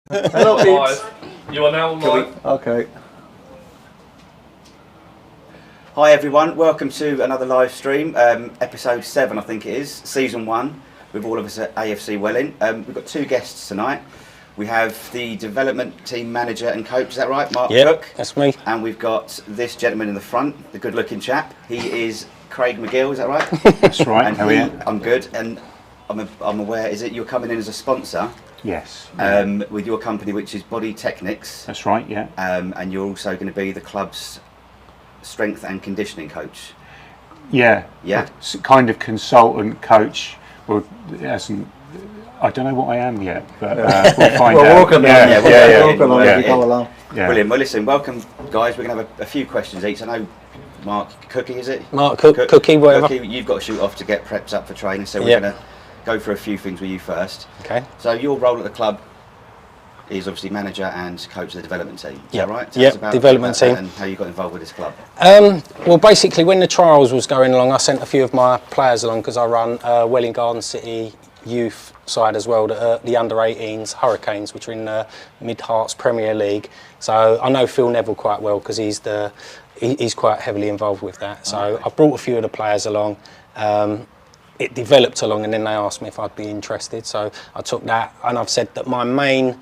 Hello, Live. You are now live. Okay. Hi everyone, welcome to another live stream, episode 7 I think it is, season 1, with all of us at AFC Welwyn. We've got 2 guests tonight. We have the development team manager and coach, is that right, Mark Cook? That's me. And we've got this gentleman in the front, the good looking chap. He is Craig McGill, is that right? That's right. And How are you? I'm good, and I'm aware, is it you're coming in as a sponsor? Yes. With your company, which is Body Technics. That's right, yeah. And you're also going to be the club's strength and conditioning coach. Yeah. Yeah. Kind of consultant coach. Well, I don't know what I am yet, but we'll find out. We're working on it. We're working on it as we go along. Yeah. Brilliant. Well, listen, welcome, guys. We're going to have a few questions each. I know Mark Cookie, is it? Mark Cookie, whatever. Cookie, you've got to shoot off to get preps up for training, so we're going to go through a few things with you first. Okay. So your role at the club is obviously manager and coach of the development team. Is that right? Yeah, development team. And how you got involved with this club. Well, basically, when the trials was going along, I sent a few of my players along because I run Welwyn Garden City youth side as well, the under-18s Hurricanes, which are in the Mid-Hearts Premier League. So I know Phil Neville quite well because he's quite heavily involved with that. So I brought a few of the players along. It developed along, and then they asked me if I'd be interested. So I took that, and I've said that my main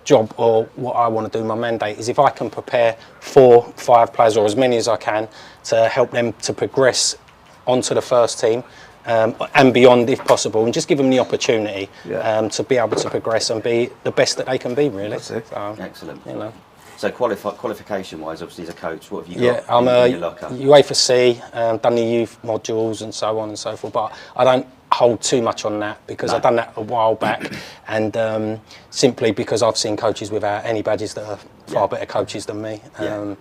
job, or what I want to do, my mandate, is if I can prepare 4, 5 players, or as many as I can, to help them to progress onto the first team and beyond if possible, and just give them the opportunity to be able to progress and be the best that they can be, really. That's it. So, excellent. You know. So qualification-wise, obviously as a coach, what have you got I'm in your locker? UEFA C, done the youth modules and so on and so forth, but I don't hold too much on that because I've done that a while back, and simply because I've seen coaches without any badges that are far better coaches than me. And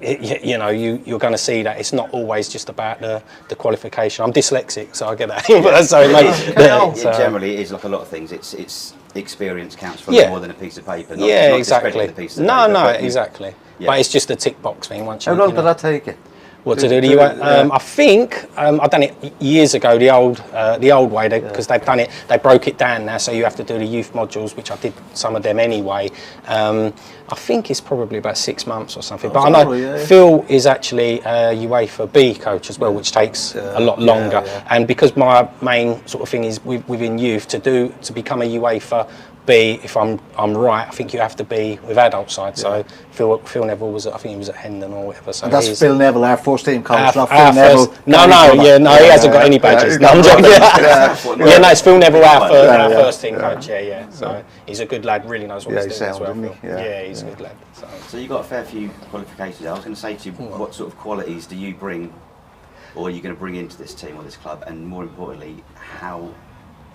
you know, you're going to see that it's not always just about the qualification. I'm dyslexic, so I get that. So Generally, it is like a lot of things. It's experience counts for more than a piece of paper. Not exactly. The piece of paper, Exactly. But it's just a tick box thing. Once How long did that take you? What to do the I think I've done it years ago, the old way, because they've done it. They broke it down now, so you have to do the youth modules, which I did some of them anyway. I think it's probably about 6 months or something. But I know Phil is actually a UEFA B coach as well, which takes a lot longer. And because my main sort of thing is within youth, to become a UEFA B, if I'm right, I think you have to be with adult side. So Phil Neville was, I think he was at Hendon or whatever. So and that's Phil Neville, our first team coach, not Phil Neville. Neville. He hasn't got any badges. No, I'm joking. No, it's Phil Neville, our first team coach. So he's a good lad, really knows what he's doing as well. He's a good lad. So you've got a fair few qualifications. I was going to say to you, what sort of qualities do you bring, or are you going to bring into this team or this club, and more importantly, how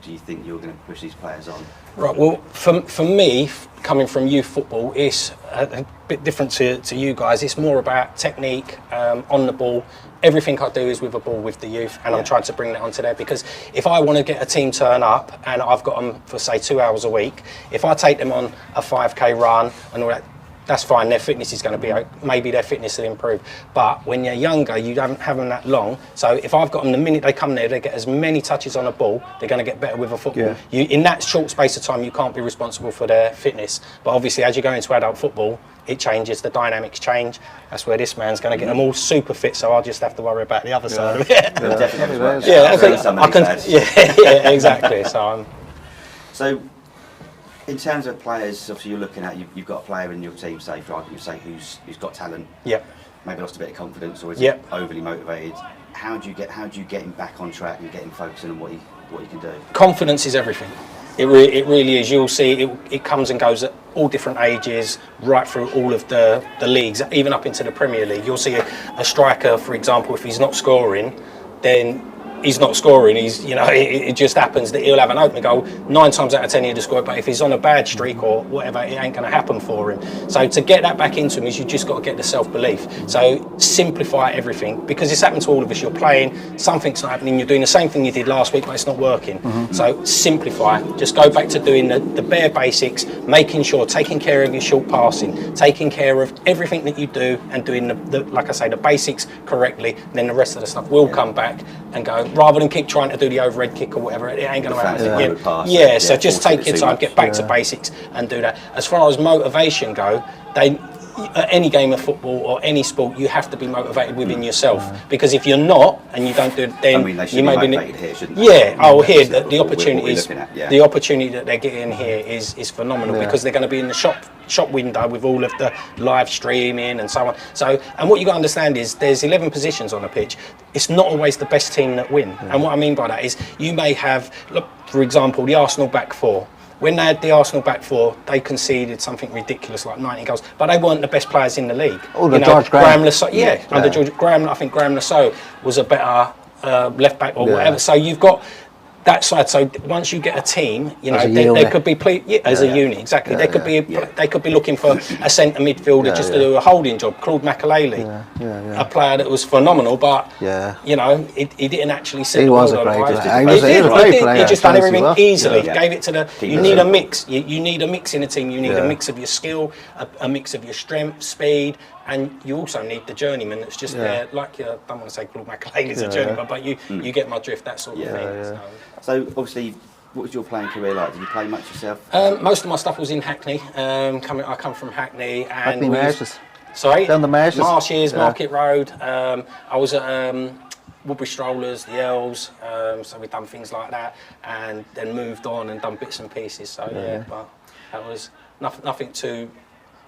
do you think you're going to push these players on? Right, well, for me, coming from youth football, it's a bit different to you guys. It's more about technique, on the ball. Everything I do is with a ball with the youth, and I'm trying to bring that onto there, because if I want to get a team turn up and I've got them for, say, 2 hours a week, if I take them on a 5k run and all that, that's fine, their fitness is going to be, maybe their fitness will improve. But when you're younger, you don't have them that long. So if I've got them, the minute they come there, they get as many touches on a ball, they're going to get better with a football. In that short space of time, you can't be responsible for their fitness. But obviously, as you go into adult football, it changes, the dynamics change. That's where this man's going to get them all super fit, so I'll just have to worry about the other side of it. Exactly. So, in terms of players, obviously you're looking at, you've got a player in your team, say, for argument's sake, who's got talent. Maybe lost a bit of confidence, or is overly motivated. How do you get him back on track and get him focusing on what he can do? Confidence is everything. It really is. You'll see it comes and goes at all different ages, right through all of the leagues, even up into the Premier League. You'll see a striker, for example, if he's not scoring, then he's not scoring. It just happens that he'll have an open goal. 9 times out of 10 he'll score it, but if he's on a bad streak or whatever, it ain't going to happen for him. So to get that back into him is you just got to get the self-belief. So simplify everything, because it's happened to all of us. You're playing, something's not happening, you're doing the same thing you did last week, but it's not working. So simplify. Just go back to doing the bare basics, making sure, taking care of your short passing, taking care of everything that you do, and doing like I say, the basics correctly. Then the rest of the stuff will come back and go, rather than keep trying to do the overhead kick or whatever. It ain't going to happen. Pass, So just take your time, get back to basics and do that. As far as motivation go, at any game of football or any sport, you have to be motivated within yourself, because if you're not and you don't do it, then you may be motivated here, shouldn't they? The opportunities, the opportunity that they're getting here is phenomenal, because they're going to be in the shop window with all of the live streaming and so on. So, and what you got to understand is there's 11 positions on the pitch. It's not always the best team that win. And what I mean by that is you may have, look, for example, the Arsenal back four. When they had the Arsenal back four, they conceded something ridiculous like 90 goals, but they weren't the best players in the league. George Graham. Under George Graham, I think Graham Lasso was a better left back or whatever. So you've got that side. So once you get a team, they could be as a unit. Exactly. They could be looking for a centre midfielder just to do a holding job. Claude Makelele, a player that was phenomenal, but he didn't actually see. He was a great player. He just done everything easily. Yeah. Gave it to the. You need a mix. You need a mix in a team. You need a mix of your skill, a mix of your strength, speed. And you also need the journeyman that's just there, like I don't want to say Claude Makelele's a journeyman, but you get my drift, that sort of thing. So obviously, what was your playing career like? Did you play much yourself? Most of my stuff was in Hackney. I come from Hackney, and Hackney Marshes. Sorry, down the Marshes. Marshes, Market Road. I was at Woodbury Strollers, the Elves. So we've done things like that, and then moved on and done bits and pieces. So but that was nothing too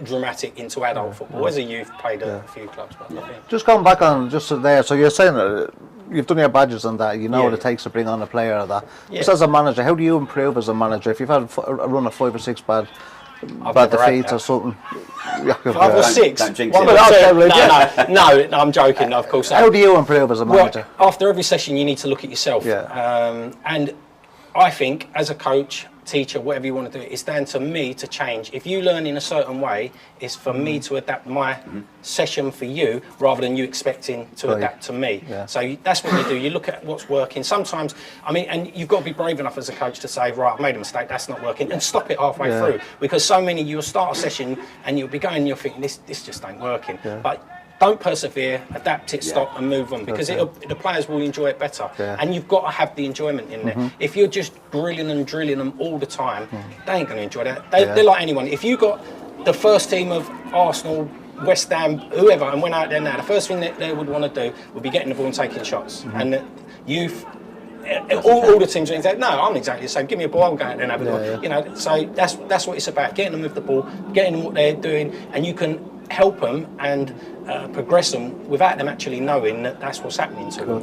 dramatic into adult football. As a youth, played a few clubs, but nothing. Just going back on there, so you're saying that you've done your badges and that, what it takes to bring on a player of that. Just as a manager, how do you improve as a manager if you've had a run of 5 or 6 bad defeats or something? 5 or 6? Don't jinx it. No, I'm joking, of course. How do you improve as a manager? Well, after every session, you need to look at yourself. And I think, as a coach, teacher, whatever you want to do, it's down to me to change. If you learn in a certain way, it's for me to adapt my session for you rather than you expecting to adapt to me. So that's what you do. You look at what's working. Sometimes, and you've got to be brave enough as a coach to say, right, I've made a mistake, that's not working, and stop it halfway through. Because so many, you'll start a session and you'll be going, you're thinking, this just ain't working. But don't persevere, adapt it, stop and move on, because the players will enjoy it better. And you've got to have the enjoyment in there. If you're just drilling them all the time, they ain't going to enjoy that. They're like anyone. If you got the first team of Arsenal, West Ham, whoever, and went out there now, the first thing that they would want to do would be getting the ball and taking shots. And the youth, all the teams are saying, no, I'm exactly the same. Give me a ball, I'll go out there and have a go. So that's what it's about, getting them with the ball, getting them what they're doing, and you can help them and progress them without them actually knowing that that's what's happening to them.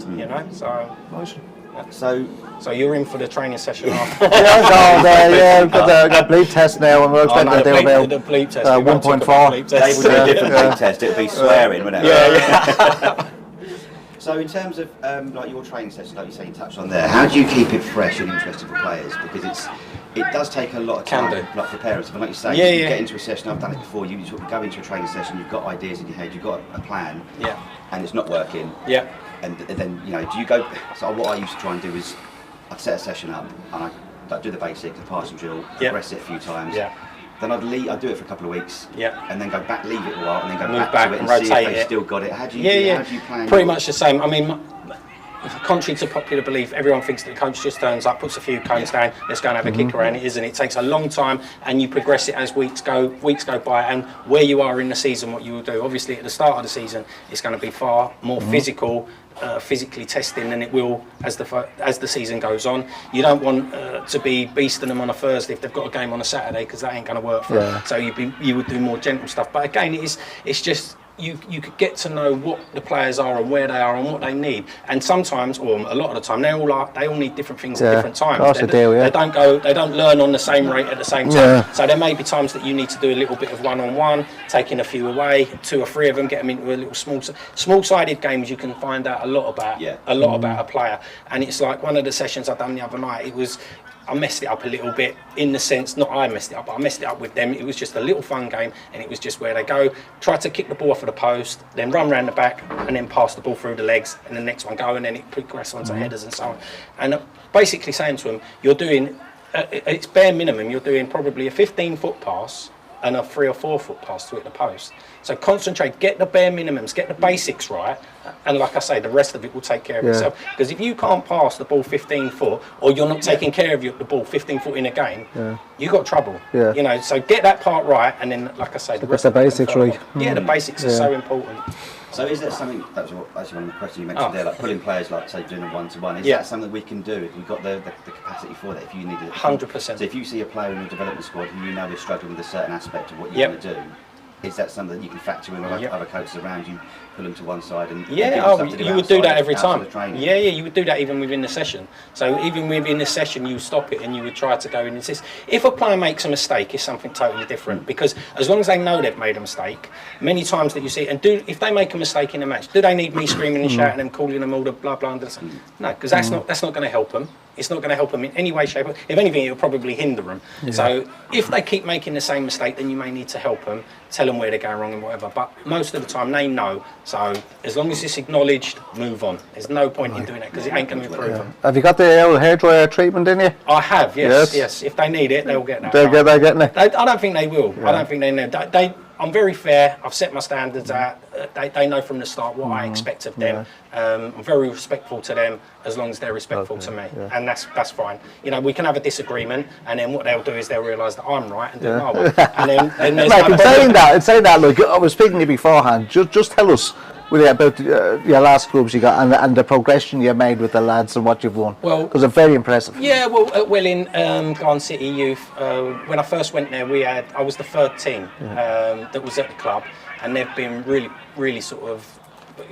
So you're in for the training session after. We've got bleep test now, and we're expecting to do about the bleep test. 1.4. They would do a different bleep test. It'd be swearing, wouldn't it? So in terms of like your training sessions, like you say, you touched on there, how do you keep it fresh and interesting for players? Because it does take a lot of time, like for parents. But like you say, you get into a session. I've done it before. You sort of go into a training session. You've got ideas in your head. You've got a plan. And it's not working. And then do you go? So what I used to try and do is I'd set a session up and I'd do the basics, the passing drill, progress it a few times. Then I'd do it for a couple of weeks. And then go back, leave it a while, and then go back to it and rotate see if they still got it. How do you plan? Pretty much the same. I mean, contrary to popular belief, everyone thinks that the coach just turns up, puts a few cones down, let's go and have a kick around. It isn't. It takes a long time, and you progress it as weeks go by, and where you are in the season, what you will do. Obviously, at the start of the season, it's going to be far more physical, physically testing than it will as the season goes on. You don't want to be beasting them on a Thursday if they've got a game on a Saturday, because that ain't going to work for them. So you would do more gentle stuff. But again, it's just. You could get to know what the players are and where they are and what they need. And sometimes, or a lot of the time, they all need different things at different times. They don't learn on the same rate at the same time. So there may be times that you need to do a little bit of one-on-one, taking a few away, 2 or 3 of them, get them into a little small-sided games. You can find out a lot about a player. And it's like one of the sessions I done the other night. I messed it up a little bit in the sense, not I messed it up, but I messed it up with them. It was just a little fun game, and it was just where they go, try to kick the ball off of the post, then run round the back, and then pass the ball through the legs, and the next one go, and then it progresses onto headers and so on. And basically saying to them, you're doing, it's bare minimum, you're doing probably a 15-foot pass and a 3 or 4 foot pass to hit the post. So concentrate, get the bare minimums, get the basics right, and like I say, the rest of it will take care of itself. Because if you can't pass the ball 15 foot, or you're not taking care of the ball 15 foot in a game, you've got trouble. Yeah. You know, so get that part right, and then, like I say, the rest the of it basics right. Yeah, the basics are so important. So is there something, that was actually one of the questions you mentioned there, like pulling players, like say doing a one-to-one, is that something we can do if we've got the capacity for that, if you needed it? 100%. So if you see a player in your development squad who you know is struggling with a certain aspect of what you're going to do, is that something that you can factor in with other coaches around you, pull them to one side and you would do that every time. Yeah, you would do that even within the session. So even within the session, you stop it and you would try to go and insist. If a player makes a mistake, it's something totally different, because as long as they know they've made a mistake, many times that you see, and if they make a mistake in a match, do they need me screaming and shouting and calling them all the blah blah and no, because that's not going to help them. It's not going to help them in any way, shape. If anything, it'll probably hinder them. Yeah. So if they keep making the same mistake, then you may need to help them, tell them where they're going wrong and whatever. But most of the time, they know. So as long as it's acknowledged, move on. There's no point in doing that, because it ain't going to improve them. Have you got the hairdryer treatment in you? I have, yes. If they need it, they'll get that. They're getting it? I don't think they will. Yeah. I don't think they know. I'm very fair. I've set my standards out. They know from the start what I expect of them. I'm very respectful to them, as long as they're respectful to me, and that's fine. You know, we can have a disagreement, and then what they'll do is they'll realise that I'm right and do my way. And then there's Mike, in saying that, look, I was speaking to you beforehand. Just tell us really about your last clubs you got and the progression you made with the lads and what you've won. Well, because it's very impressive. Yeah, well, at Welwyn, Garden City Youth, when I first went there, I was the third team that was at the club, and they've been really sort of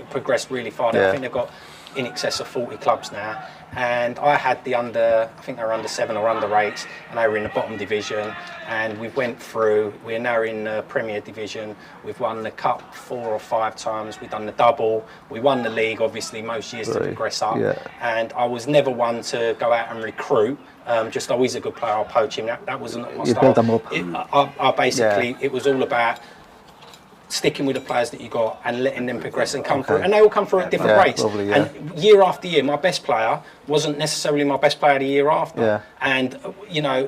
progressed really far. I think they've got in excess of 40 clubs now, and I had I think they were under 7 or under 8, and they were in the bottom division, and we went through, we're now in the Premier Division. We've won the Cup 4 or 5 times, we've done the double, we won the league obviously most years to progress up, and I was never one to go out and recruit. Just always a good player, I'll poach him. That wasn't my style. You built them up. I basically, it was all about sticking with the players that you got and letting them progress and come through, and they all come through at different rates. Lovely, and year after year, my best player wasn't necessarily my best player the year after, and you know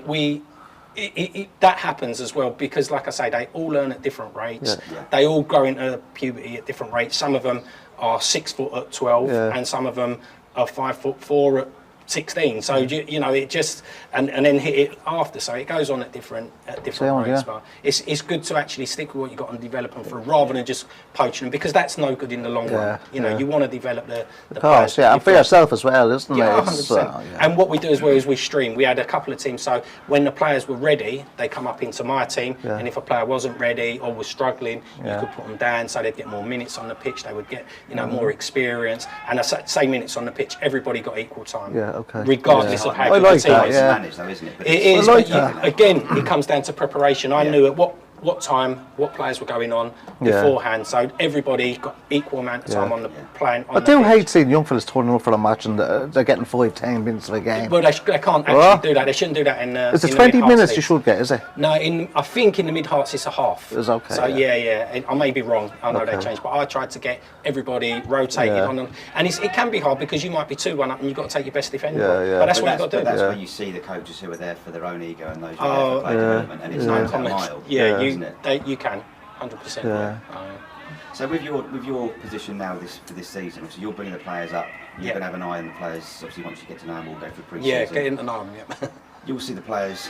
that happens as well, because like I say, they all learn at different rates. They all grow into puberty at different rates. Some of them are 6 foot at 12, and some of them are 5'4" at 16. So you know, it just and then hit it after. So it goes on at different rates. But it's good to actually stick with what you got and develop them through, rather than just poaching them, because that's no good in the long run. You know, you want to develop the players. And for yourself as well, isn't it? 100%. And what we do as well is we stream. We had a couple of teams, so when the players were ready, they come up into my team, and if a player wasn't ready or was struggling, you could put them down, so they'd get more minutes on the pitch. They would get more experience, and I say minutes on the pitch. Everybody got equal time. Regardless of how good the team is. Managed, though, isn't it? It is, but again, it comes down to preparation. I knew at what time, what players were going on beforehand, so everybody got equal amount of time on the playing. I do hate seeing young fellas turning up for a match and they're getting 5-10 minutes of a game. Well, they can't actually do that. They shouldn't do that in. Is it 20 minutes you should get? Is it? No, I think in the mid-hearts it's a half. It's okay. So I may be wrong. I know they changed, but I tried to get everybody rotated on them, and it can be hard because you might be 2-1 up and you've got to take your best defender. But that's what you've got to do. That's where you see the coaches who are there for their own ego and those who are there for player development, and it's not mild. You can, 100%. So with your position now for this season, so you're bringing the players up. You're going to have an eye on the players. Obviously, once you get to know them, we'll go through pre-season. Yeah, get into know them. Yeah. You'll see the players.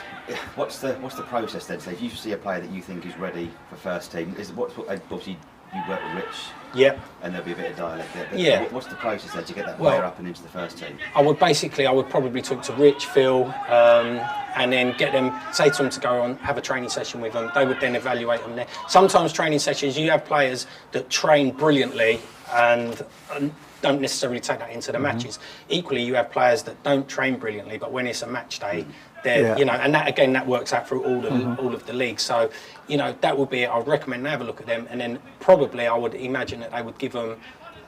What's the process then? So if you see a player that you think is ready for first team, obviously you work with Rich. Yep. And there'll be a bit of dialogue there. But what's the process there to get that player up and into the first team? I would probably talk to Rich, Phil, and then say to them to go on, have a training session with them. They would then evaluate them there. Sometimes training sessions, you have players that train brilliantly and don't necessarily take that into the matches. Equally, you have players that don't train brilliantly, but when it's a match day, you know, and that works out through all of the leagues. So, you know, that would be it. I would recommend have a look at them, and then probably I would imagine that they would give them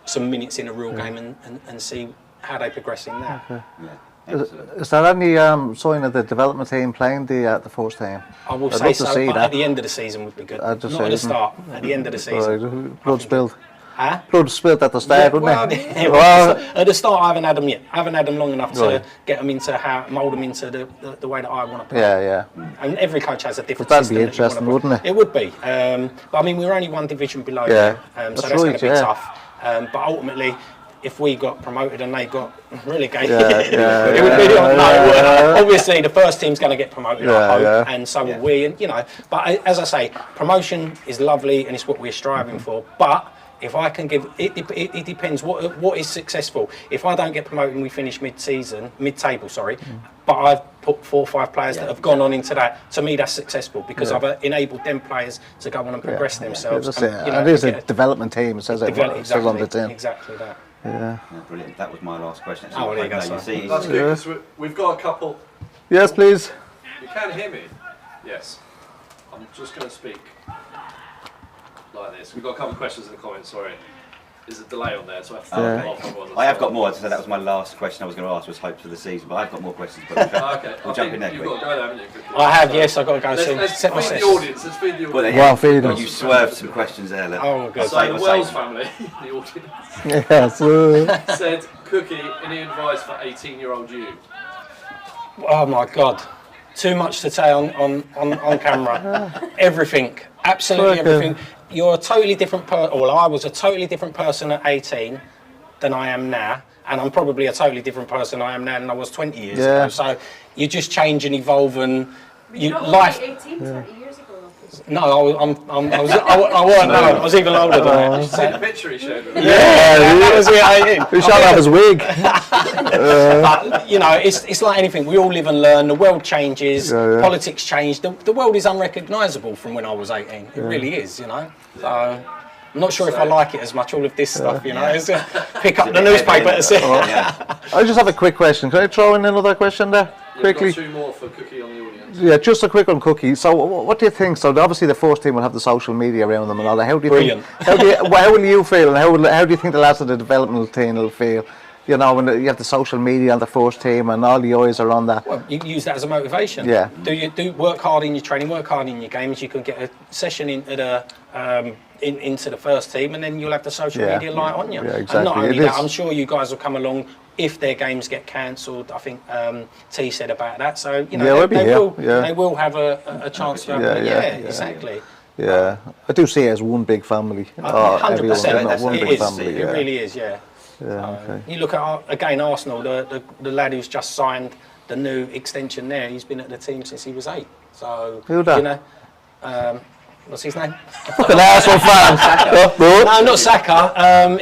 some minutes in a real game and see how they progress in that. Is there any sign of the development team playing the first team? I will say so, but at the end of the season would be good. Not at the start, at the end of the season. Blood spilled. Blood spilled at the start, wouldn't it? Well, at the start, I haven't had them yet. I haven't had them long enough to get them into mould them into the way that I want to play. Yeah. And every coach has a different But that'd system. be interesting, wouldn't it? It would be. But I mean, we're only one division below. Yeah. So that's going to be tough. But ultimately, if we got promoted and they got relegated, it would be obviously the first team's going to get promoted, I hope, and so will we. And but as I say, promotion is lovely and it's what we're striving for. But if I can give it depends what is successful. If I don't get promoted and we finish mid-table, but I've put 4 or 5 players that have gone on into that, to me that's successful because I've enabled them players to go on and progress themselves. It is a development team, it says it says on the tin. Exactly that. Yeah, brilliant. That was my last question. Oh, there you go. That's good, because we've got a couple. Yes, please. You can hear me? Yes. I'm just going to speak like this. We've got a couple of questions in the comments, sorry. There's a delay on there, so I have to turn off. I have got more, so that was my last question I was going to ask, was hopes for the season, but I've got more questions. But we'll jump in there. You've got to go there, haven't you? I have, yes, I've got to go soon. Let's feed the audience, let's feed the audience. Well, feed us. You swerved some questions there, look. Oh, good. So the Wells family, the audience, Yes. said, Cookie, any advice for 18-year-old you? Oh my God. Too much to say on camera. Everything. Absolutely everything. You're a totally different person. Well, I was a totally different person at 18 than I am now. And I'm probably a totally different person I am now than I was 20 years ago. So you just change and evolve and life. 18, 20 years ago. No, I weren't. No, I was even older than that. Did you see the picture he showed me? That was at 18. We shall have his wig. But, it's like anything. We all live and learn. The world changes. Politics change. The world is unrecognisable from when I was 18. It really is, So I'm not sure if I like it as much. All of this stuff, It's, pick up the newspaper to see. I just have a quick question. Can I throw in another question there quickly? We've got 2 more for Cookie on the audience. Yeah, just a quick one, Cookie. So, what do you think? So, obviously, the first team will have the social media around them and all that. How do you think? How will you feel, and how do you think the lads of the developmental team will feel? When you have the social media on the first team and all the eyes are on that. Well, you can use that as a motivation. Yeah. Do work hard in your training, work hard in your games. You can get a session into the first team, and then you'll have the social media light on you. Yeah, exactly. And not only that, I'm sure you guys will come along if their games get cancelled. I think T said about that. So they will have a chance to. Exactly. Yeah, I do see it as one big family. 100%. One big family. It really is. Yeah. You look at Arsenal, the lad who's just signed the new extension there. He's been at the team since he was 8. So who's that? What's his name? Fucking Arsenal fan. No, not Saka.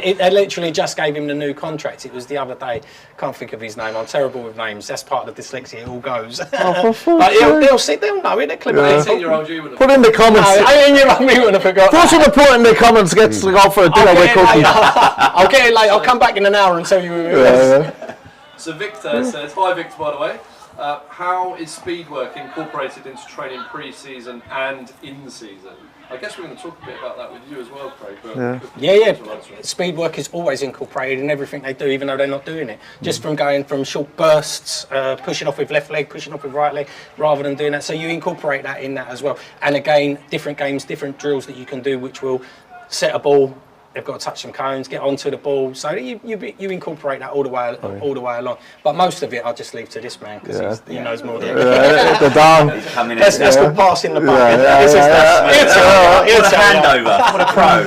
They literally just gave him the new contract. It was the other day. Can't think of his name. I'm terrible with names. That's part of the dyslexia. It all goes. But they'll know it. They're clever. 18-year-old you would have. Put in the comments. No, 18-year-old me wouldn't have forgot. First one to put in the comments gets to go for a dinner with Cookie. I'll get it later. I'll come back in an hour and tell you who it is. So Victor says, hi Victor, by the way. How is speed work incorporated into training pre-season and in season? I guess we're going to talk a bit about that with you as well, Craig. Speed work is always incorporated in everything they do, even though they're not doing it. Just from going from short bursts, pushing off with left leg, pushing off with right leg, rather than doing that. So you incorporate that in that as well. And again, different games, different drills that you can do, which will set a ball. They've got to touch some cones, get onto the ball. So you incorporate that all the way along. But most of it, I'll just leave to this man because he knows more than me. The Dom. That's called passing the buck. What a handover. What a pro.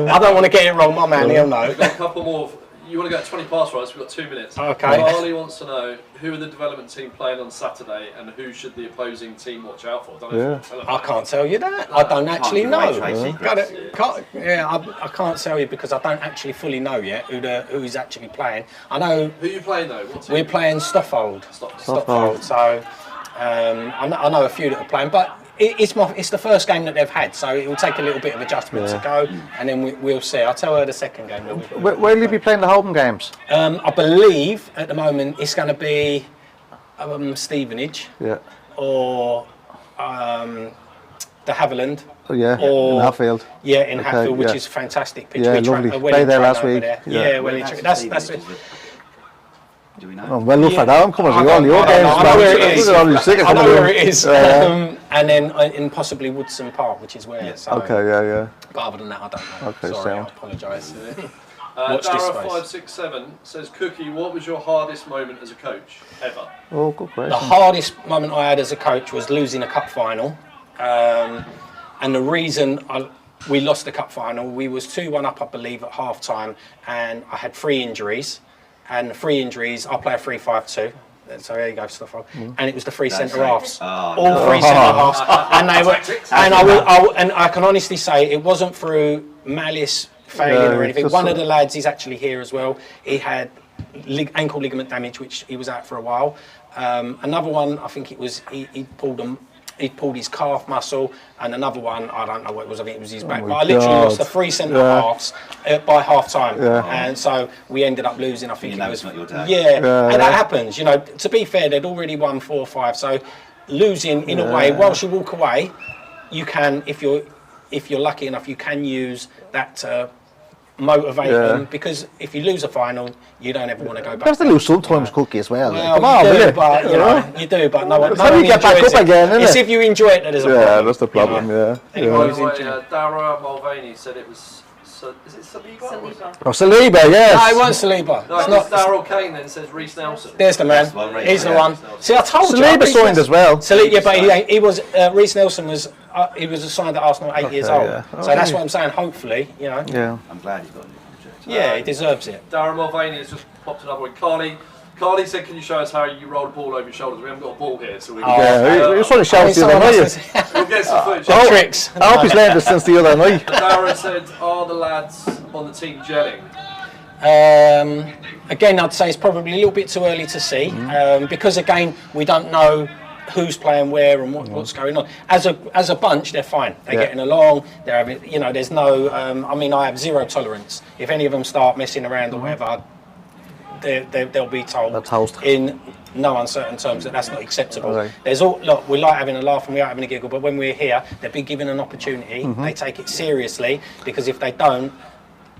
I don't want to get it wrong, my man. He'll know. We've got a couple more. You want to go at 20 past, right? So we've got 2 minutes. Okay. Charlie wants to know who are the development team playing on Saturday and who should the opposing team watch out for? I can't tell you that. I don't actually know. I can't tell you because I don't actually fully know yet who's actually playing. I know. Who are you playing though? What team? We're playing Stoffold. Stoffold. So I know a few that are playing, but it's the first game that they've had, so it will take a little bit of adjustment to go, and then we'll see. I'll tell her the second game. Where will you be playing the home games? I believe at the moment it's going to be Stevenage, or the Haviland. Oh, yeah, or in Hatfield. Yeah, in Hatfield, which is a fantastic pitch. Yeah, lovely. Played there last week. Well, that's it. Do we know? Oh, well, look for that. I'm coming to I all your games. know where it is. I know where it is. Yeah. And then in possibly Woodson Park, which is where. Yeah. So, Okay, yeah. But other than that, I don't know. Okay, Sorry, I sound. apologise. Watch this space. Dara567 says, Cookie, what was your hardest moment as a coach ever? Oh, good question. The hardest moment I had as a coach was losing a cup final. And the reason we lost the cup final, we was 2-1 up, I believe, at half time, and I had 3 injuries. And the 3 injuries, I play a 3-5-2. So there you go, stuff. And it was the 3 centre halves, all 3 centre halves, and they were. And I can honestly say it wasn't through malice, failing or anything. One of the lads, he's actually here as well. He had ankle ligament damage, which he was out for a while. Another one, I think it was he pulled his calf muscle, and another one, I don't know what it was, I think it was his back. But I literally lost the 3 centre halves by half time. And so we ended up losing, I think it was. Not your day. Yeah, and that happens, you know. To be fair, they'd already won 4-5, so losing in a way, whilst you walk away, you can, if you're lucky enough, you can use that to motivate them, because if you lose a final, you don't ever want to go back. Because they lose sometimes, Cookie, as well. Well, Come on, you will do, you? but you know, you do, but no one. How do you get back up again, isn't It's it? if you enjoy it that there's a problem. Yeah, that's the problem, yeah. By the way, Dara Mulvaney said it was. Is it Saliba? Oh, Saliba, yes. No, it wasn't Saliba. No, It's it's not. Daryl Kane then says Reece Nelson. There's the man. That's one, right, He's the yeah. one. See, I told you. Saliba signed as well. Saliba, yeah, but he was. Reece Nelson was. He was signed at Arsenal at 8 years old. yeah. So that's what I'm saying. Hopefully, you know. Yeah. I'm glad he's got a new contract. Yeah, he deserves it. Dara Mulvaney has just popped another one. Carly said, can you show us how you roll the ball over your shoulders? We haven't got a ball here, so we can Yeah, you just want to shout the other night. we'll get some footage. Oh, Tricks. I hope he's learned this since the other night. Dara said, are the lads on the team gelling? Again, I'd say it's probably a little bit too early to see, because again, we don't know who's playing where and what's going on. As a bunch, they're fine. They're getting along. They're having, you know, there's no. I mean, I have zero tolerance. If any of them start messing around or whatever, they'll be told That's toast. in no uncertain terms that that's not acceptable. Okay. There's all look. We like having a laugh and we like having a giggle, but when we're here, they've been given an opportunity. They take it seriously, because if they don't,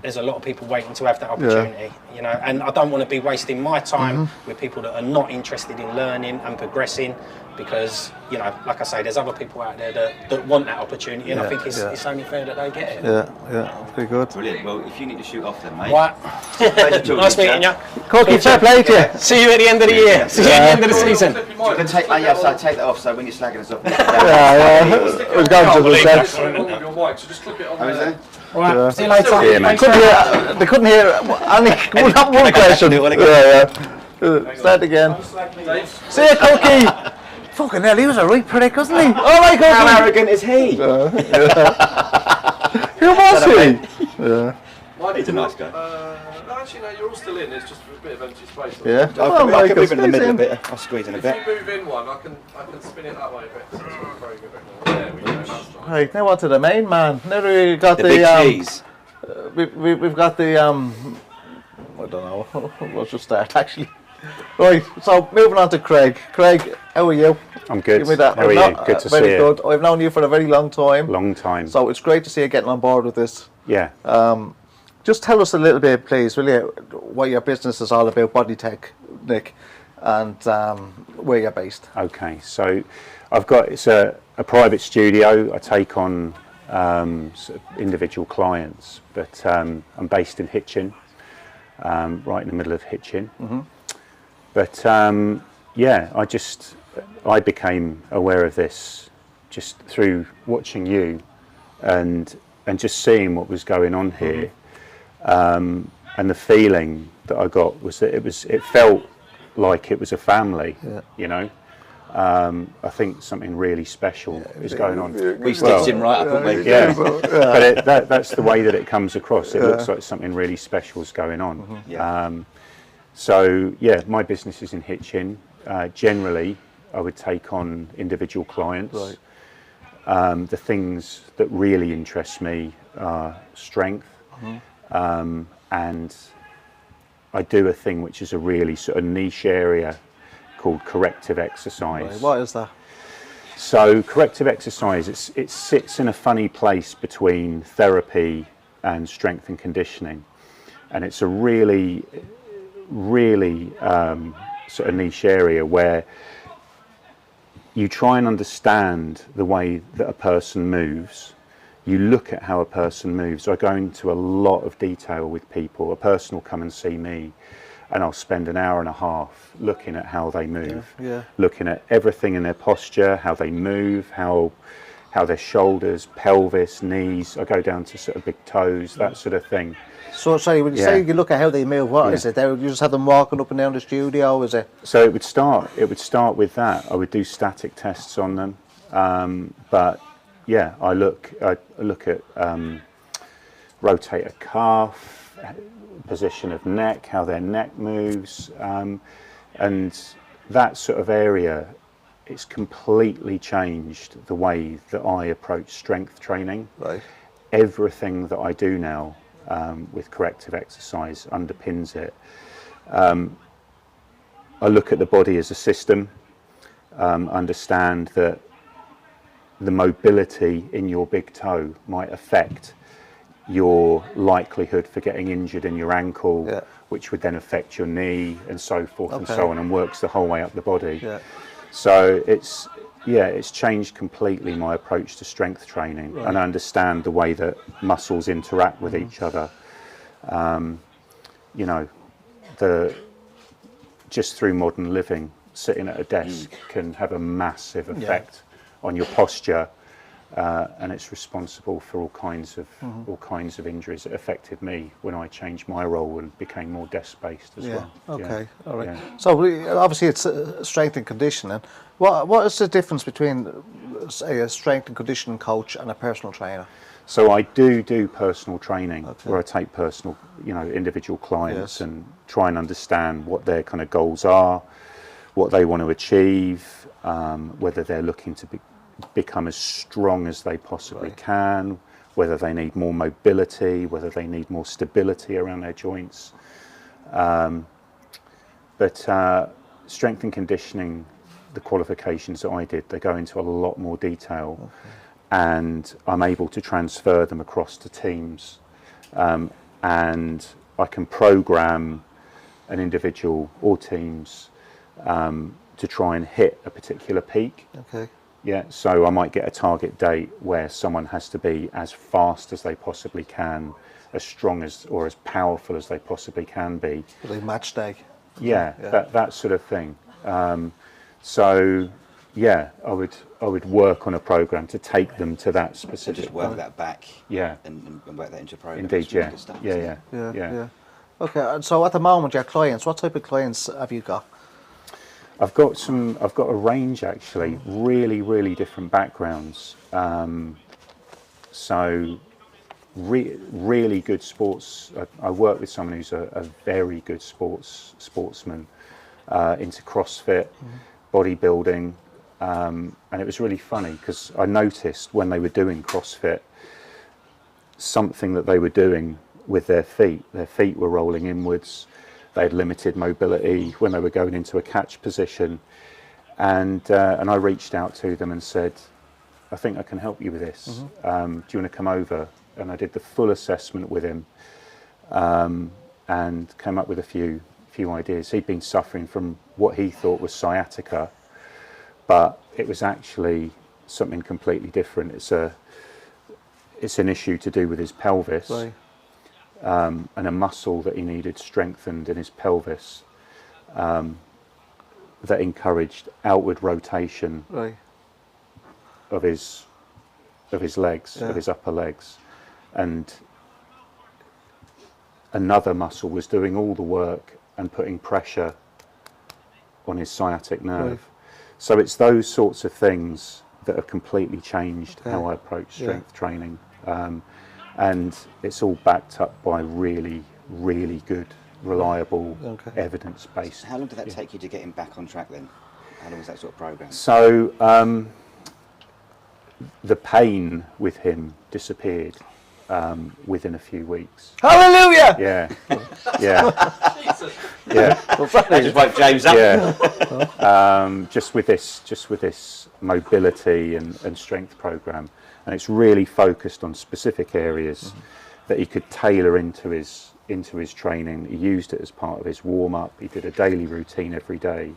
there's a lot of people waiting to have that opportunity, you know, and I don't want to be wasting my time with people that are not interested in learning and progressing, because, you know, like I say, there's other people out there that want that opportunity, and I think it's only fair that they get it. Yeah, very good. Brilliant. Well, if you need to shoot off then, mate. Right. Pleasure talking Nice to you, meeting you. chap. Cookie, fair play to you. See you at the end of the year. See you at the end of the season. You can take, so take that off, so when you're slagging us off. We've gone to the set. So just clip it on there. Right. See you later. Yeah, mate. They couldn't hear any one question. Yeah. Start again. Dave? See you, Cookie. Fucking hell, he was a right prick, wasn't he? All right, Cookie. How arrogant is he? Who was he? He's a nice guy. No, actually, no, you're all still in. It's just a bit of empty space. Yeah. I can move in the middle a bit. I'll squeeze in a If bit. you move in one, I can spin it that way a bit. So it's not very good. There we go. That's right. Right, now on to the main man. Now we got The big cheese. We've got the I don't know. Let's just start actually. Right, so moving on to Craig. Craig, how are you? I'm good. Give me that. How are you? Good to see you. Very good. I've known you for a very long time. Long time. So it's great to see you getting on board with this. Yeah. Just tell us a little bit, please, will you, what your business is all about, Body Tech, Nick, and where you're based. Okay, so it's a private studio. I take on sort of individual clients, but I'm based in Hitchin, right in the middle of Hitchin. But yeah, I became aware of this just through watching you and just seeing what was going on here. And the feeling that I got was that it felt like it was a family, you know. I think something really special is going on. We stitched him right up, haven't we? Yeah, but that's the way that it comes across. It looks like something really special is going on. So yeah, my business is in Hitchin. Generally, I would take on individual clients. The things that really interest me are strength. And I do a thing which is a really sort of niche area called corrective exercise. Right, what is that? So corrective exercise, it sits in a funny place between therapy and strength and conditioning, and it's a really really sort of niche area where you try and understand the way that a person moves. You look at how a person moves. I go into a lot of detail with people. A person will come and see me, and I'll spend an hour and a half looking at how they move, looking at everything in their posture, how they move, how their shoulders, pelvis, knees. I go down to sort of big toes, that sort of thing. So, sorry, when you say you look at how they move, what is it? You just have them walking up and down the studio, is it? So it would start with that. I would do static tests on them, but yeah, I look at rotate a calf, position of neck, how their neck moves, and that sort of area. It's completely changed the way that I approach strength training. Right. Everything that I do now with corrective exercise underpins it. I look at the body as a system, understand that the mobility in your big toe might affect your likelihood for getting injured in your ankle, which would then affect your knee and so forth and so on, and works the whole way up the body. So it's changed completely my approach to strength training, and I understand the way that muscles interact with each other. You know, just through modern living, sitting at a desk can have a massive effect on your posture, and it's responsible for all kinds of injuries. It affected me when I changed my role and became more desk-based as well. Okay, all right. So obviously it's strength and conditioning. What is the difference between, say, a strength and conditioning coach and a personal trainer? So I do personal training where I take individual clients and try and understand what their kind of goals are, what they want to achieve, whether they're looking to become as strong as they possibly can, whether they need more mobility, whether they need more stability around their joints. But strength and conditioning, the qualifications that I did, they go into a lot more detail, and I'm able to transfer them across to teams, and I can program an individual or teams to try and hit a particular peak. Yeah, so I might get a target date where someone has to be as fast as they possibly can, as strong as or as powerful as they possibly can be. Like match day. Yeah, that sort of thing. So yeah, I would work on a program to take them to that specific. So just work that back. Yeah. And work that into a program. Indeed, yeah. Stuff, Yeah. Okay, and so at the moment, your clients, what type of clients have you got? I've got a range actually, really different backgrounds. So really good sports. I work with someone who's a very good sportsman, into CrossFit, bodybuilding, and it was really funny because I noticed when they were doing CrossFit, something that they were doing with their feet were rolling inwards. They had limited mobility when they were going into a catch position, and I reached out to them and said, I think I can help you with this. Do you want to come over? And I did the full assessment with him, and came up with a few ideas. He'd been suffering from what he thought was sciatica, but it was actually something completely different. It's an issue to do with his pelvis. Right. And a muscle that he needed strengthened in his pelvis, that encouraged outward rotation of his legs, of his upper legs, and another muscle was doing all the work and putting pressure on his sciatic nerve. So it's those sorts of things that have completely changed how I approach strength training. And it's all backed up by really good, reliable, evidence-based. How long did that take you to get him back on track then? How long was that sort of program? So the pain with him disappeared within a few weeks. Hallelujah! Yeah. Jesus. Yeah. I just woke James up. Yeah. Just with this mobility and strength program. And it's really focused on specific areas that he could tailor into his into his training. He used it as part of his warm-up. He did a daily routine every day.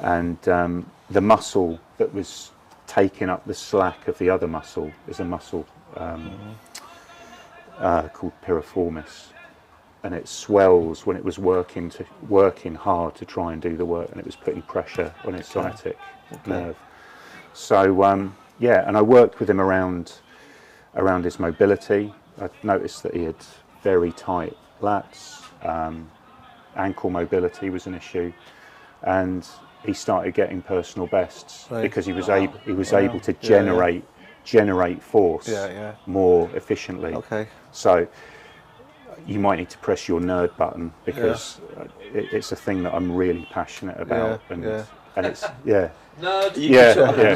And the muscle that was taking up the slack of the other muscle is a muscle called piriformis. And it swells when it was working hard to try and do the work, and it was putting pressure on its sciatic nerve. So and I worked with him around his mobility. I noticed that he had very tight lats, ankle mobility was an issue, and he started getting personal bests because he was able to generate force more efficiently. So you might need to press your nerd button because it's a thing that I'm really passionate about, and it's Nerd. You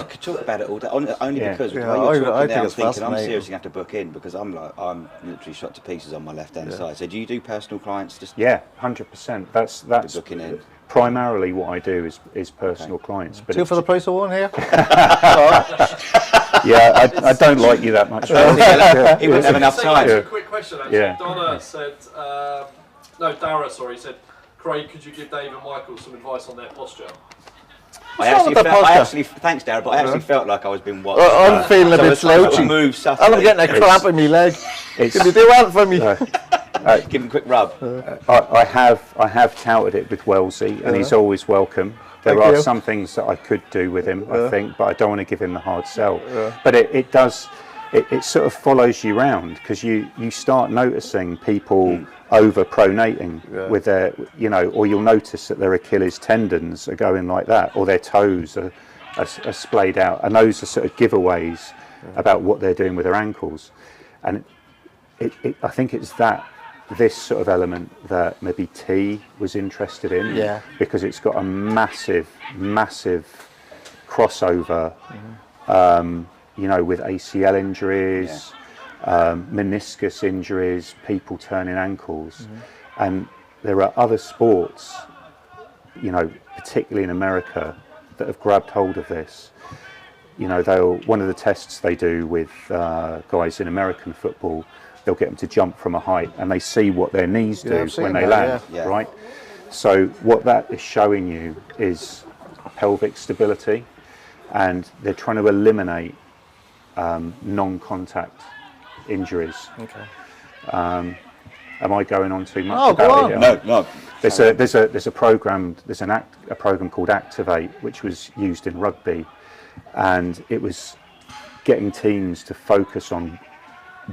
could talk about it all day, only because while you're talking now, I'm thinking I'm seriously going to have to book in because I'm literally shot to pieces on my left-hand side. So do you do personal clients? Just 100%. That's booking in. Primarily what I do is personal clients. But two for the price of one here. I don't like you that much. He wouldn't have enough time. A quick question actually. Donna said, Dara, said, Craig, could you give Dave and Michael some advice on their posture? Thanks, Darren, but I actually felt like I was being watched. I'm feeling a bit slouchy. And I'm getting a cramp in my leg. Can you do that for me? Give him a quick rub. I have touted it with Wellesley, and he's always welcome. There are some things that I could do with him, I think, but I don't want to give him the hard sell. But it does. It sort of follows you round because you start noticing people over-pronating with their, or you'll notice that their Achilles tendons are going like that, or their toes are splayed out, and those are sort of giveaways about what they're doing with their ankles. And I think it's this sort of element that maybe T was interested in, because it's got a massive crossover, with ACL injuries, meniscus injuries, people turning ankles, and there are other sports, particularly in America, that have grabbed hold of this. One of the tests they do with guys in American football, they'll get them to jump from a height, and they see what their knees do when they land, right? So what that is showing you is pelvic stability, and they're trying to eliminate non-contact injuries. Am I going on too much about it? No. There's a program called Activate, which was used in rugby, and it was getting teams to focus on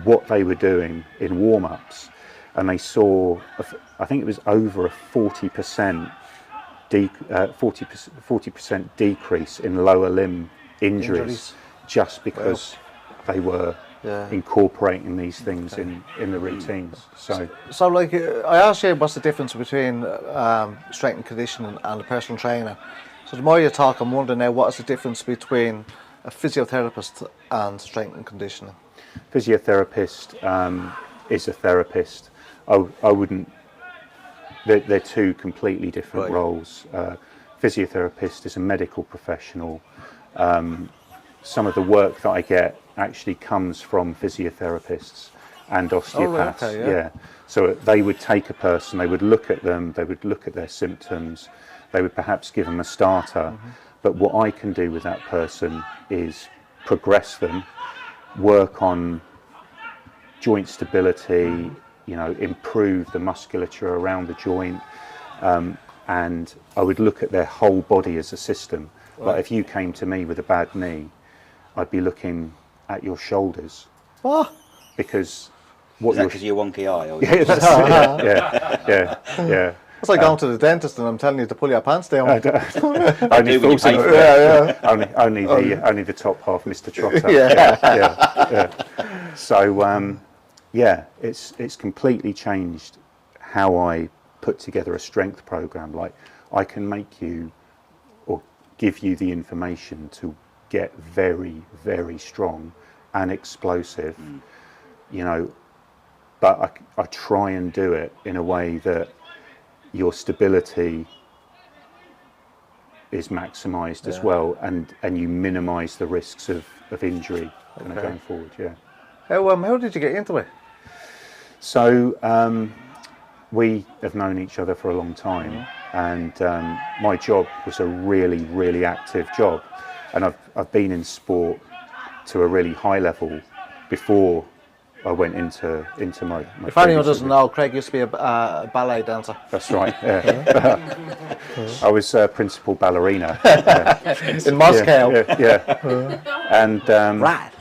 what they were doing in warm-ups, and they saw, I think it was over a 40% decrease in lower limb injuries. Just because they were incorporating these things in the routines. So like I asked you, what's the difference between strength and conditioning and a personal trainer? So the more you talk, I'm wondering now, what is the difference between a physiotherapist and strength and conditioning? Physiotherapist is a therapist. I wouldn't. They're two completely different roles. Physiotherapist is a medical professional. Some of the work that I get actually comes from physiotherapists and osteopaths. So they would take a person, they would look at them, they would look at their symptoms, they would perhaps give them a starter. But what I can do with that person is progress them, work on joint stability, improve the musculature around the joint, and I would look at their whole body as a system. Like if you came to me with a bad knee, I'd be looking at your shoulders. What? Because because you're wonky eye? Or yeah. It's like going to the dentist and I'm telling you to pull your pants down. Only the top half, Mr. Trotter. So it's completely changed how I put together a strength program. Like I can make you or give you the information to get very, very strong and explosive, but I try and do it in a way that your stability is maximised as well, and you minimise the risks of injury going forward. How did you get into it? So we have known each other for a long time, and my job was a really, really active job, and I've been in sport to a really high level before I went into my If anyone doesn't know, Craig used to be a ballet dancer. That's right. Yeah. I was principal ballerina In Moscow. And Right.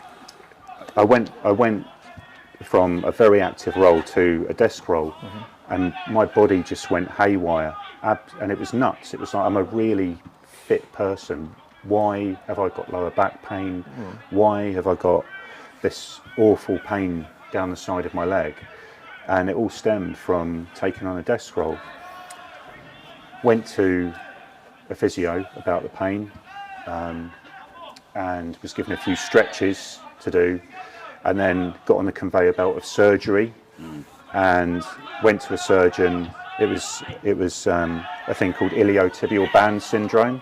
I went from a very active role to a desk role, and my body just went haywire, and it was nuts. It was like, I'm a really fit person. Why have I got lower back pain? Why have I got this awful pain down the side of my leg? And it all stemmed from taking on a desk role. Went to a physio about the pain, and was given a few stretches to do, and then got on the conveyor belt of surgery, and went to a surgeon. It was a thing called iliotibial band syndrome,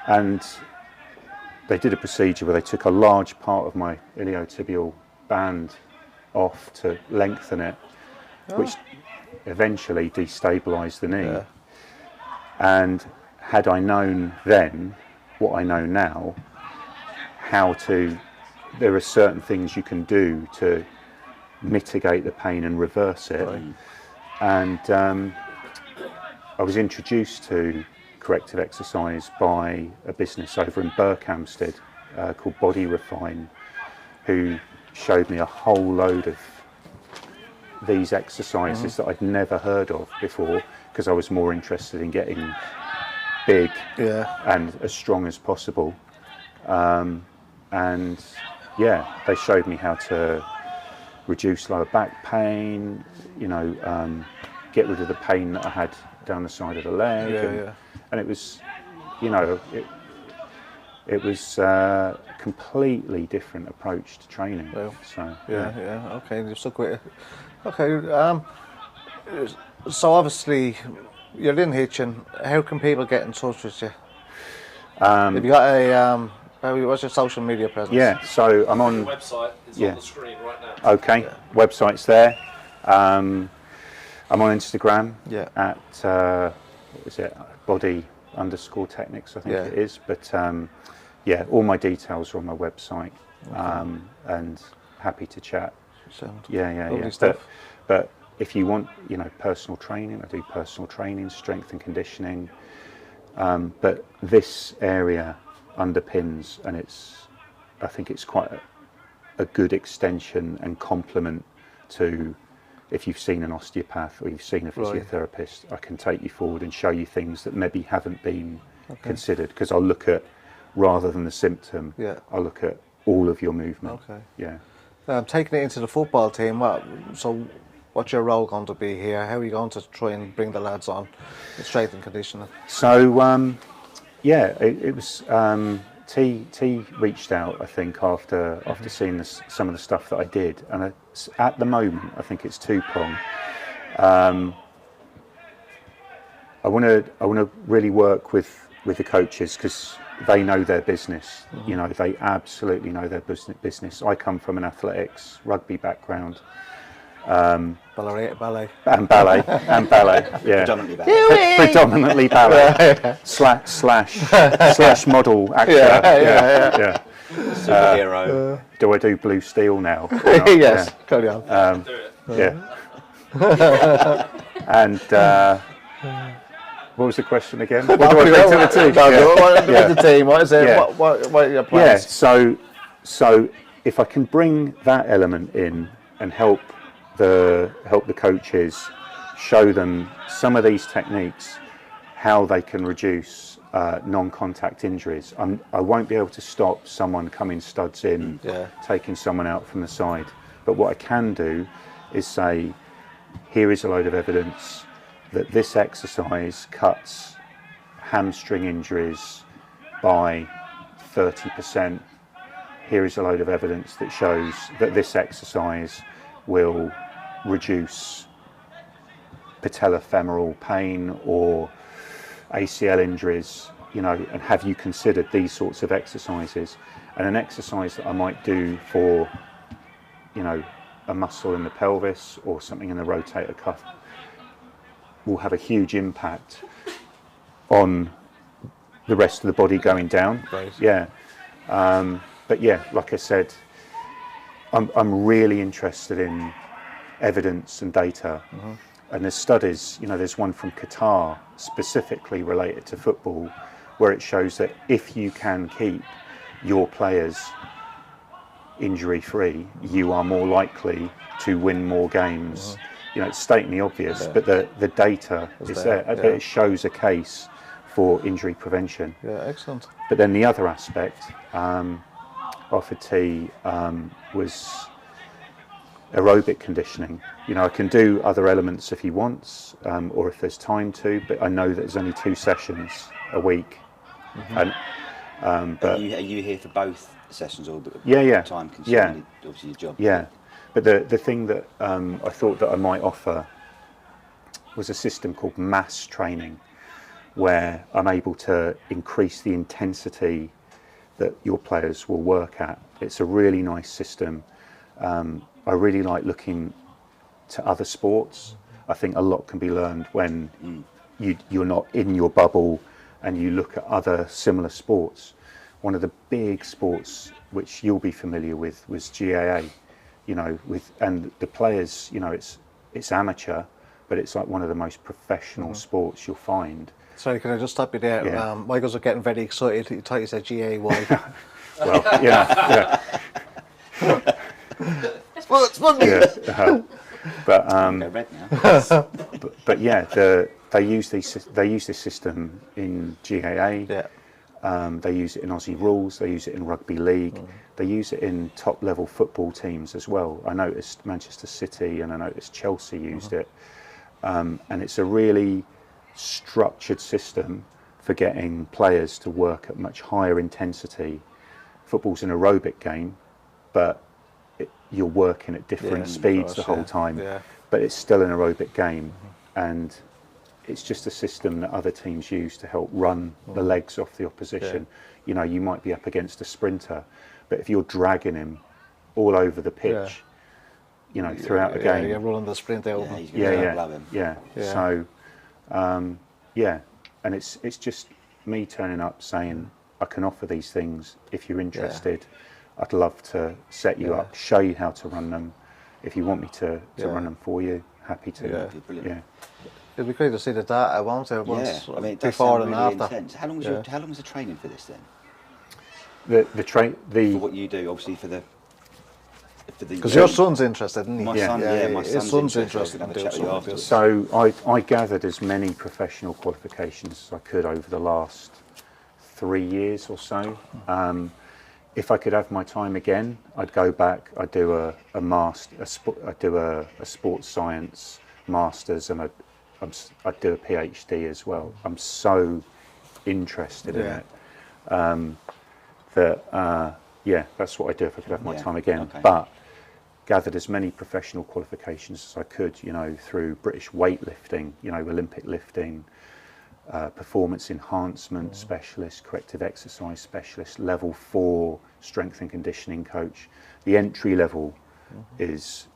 and they did a procedure where they took a large part of my iliotibial band off to lengthen it, which eventually destabilised the knee. And had I known then what I know now, there are certain things you can do to mitigate the pain and reverse it. And I was introduced to corrective exercise by a business over in Berkhamsted called Body Refine, who showed me a whole load of these exercises that I'd never heard of before, because I was more interested in getting big and as strong as possible. And they showed me how to reduce lower back pain, get rid of the pain that I had down the side of the leg. And it was, it was a completely different approach to training. Okay, you're so great. Okay, so obviously you're in Hitchin. How can people get in touch with you? Have you got what's your social media presence? Yeah, so I'm on. The website is on the screen right now. Okay, website's there. I'm on Instagram at what is it? Body_techniques, I think it is. But all my details are on my website, and happy to chat. But if you want, personal training, I do personal training, strength and conditioning. But this area underpins, and I think it's quite a good extension and complement to, if you've seen an osteopath or you've seen a physiotherapist, I can take you forward and show you things that maybe haven't been considered, because I'll look at, rather than the symptom, I'll look at all of your movement. Taking it into the football team, what's your role going to be here? How are you going to try and bring the lads on in strength and conditioning? So it was T reached out, I think, after seeing some of the stuff that I did, and at the moment I think it's two-prong. I want to really work with the coaches, because they know their business. They absolutely know their business. I come from an athletics, rugby background. Ballet. And ballet, yeah. Predominantly ballet. slash model actor. Superhero. Do I do Blue Steel now? Yes, carry on. And what was the question again? What do I bring to the team? The team. What is it? What are your plans? So if I can bring that element in and help the coaches, show them some of these techniques, how they can reduce non-contact injuries. I won't be able to stop someone coming studs in, taking someone out from the side. But what I can do is say, here is a load of evidence that this exercise cuts hamstring injuries by 30%. Here is a load of evidence that shows that this exercise will reduce patellofemoral pain or ACL injuries, and have you considered these sorts of exercises? And an exercise that I might do for, a muscle in the pelvis or something in the rotator cuff, will have a huge impact on the rest of the body going down. Right. Yeah. But yeah, like I said, I'm really interested in evidence and data. And there's studies, there's one from Qatar specifically related to football, where it shows that if you can keep your players injury-free, you are more likely to win more games. It's stating the obvious, but the data is there. But it shows a case for injury prevention. Yeah, excellent. But then the other aspect offered T was aerobic conditioning. I can do other elements if he wants, or if there's time to, but I know that there's only 2 sessions a week. And but are you here for both sessions, or time consuming? Yeah. Obviously your job. Yeah, but the thing that I thought that I might offer was a system called mass training, where I'm able to increase the intensity that your players will work at. It's a really nice system. I really like looking to other sports. I think a lot can be learned when you're not in your bubble and you look at other similar sports. One of the big sports which you'll be familiar with was GAA, and the players, it's amateur, but it's like one of the most professional sports you'll find. Sorry, can I just stop you there? Yeah. Michael's getting very excited. He thought you said GAY. Well, yeah. It's funny. Yeah. But Go red now. but yeah, they use this system in GAA. Yeah. They use it in Aussie rules. They use it in rugby league. They use it in top level football teams as well. I noticed Manchester City and I noticed Chelsea used it, and it's a really structured system for getting players to work at much higher intensity. Football's an aerobic game, but you're working at different speeds the whole time. Yeah. But it's still an aerobic game, and it's just a system that other teams use to help run the legs off the opposition. You might be up against a sprinter, but if you're dragging him all over the pitch, throughout the game, you're running the sprint out. He's gonna love him. yeah. So, and it's just me turning up saying I can offer these things if you're interested. I'd love to set you up, show you how to run them. If you want me to run them for you, happy to. Yeah, brilliant. Yeah. It'd be great to see the data once I mean, it does before sound and really after. intense. How long was the training for this then? For what you do, obviously for the. Because your son's interested, isn't he? My son's interested. in Have a doing chat with you something like afterwards. this. So I gathered as many professional qualifications as I could over the last 3 years or so. If I could have my time again, I'd go back. I'd do I'd do a sports science masters, and I'd do a PhD as well. I'm so interested in it that that's what I'd do if I could have my time again. Okay. But gathered as many professional qualifications as I could, through British weightlifting, Olympic lifting, performance enhancement specialist, corrective exercise specialist, level 4 strength and conditioning coach. The entry level is,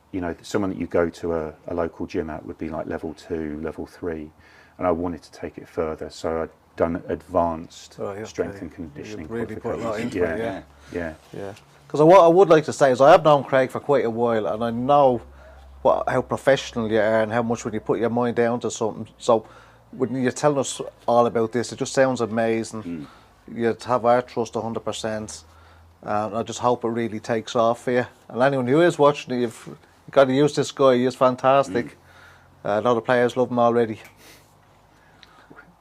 someone that you go to a local gym at would be like level 2, level 3, and I wanted to take it further, so I'd done advanced strength and conditioning really put a lot qualifications. into it, Yeah. Because what I would like to say is I have known Craig for quite a while, and I know how professional you are and how much when you put your mind down to something. So when you're telling us all about this, it just sounds amazing. You have our trust 100%, and I just hope it really takes off for you. And anyone who is watching it, you've got to use this guy. He's fantastic. A lot of players love him already.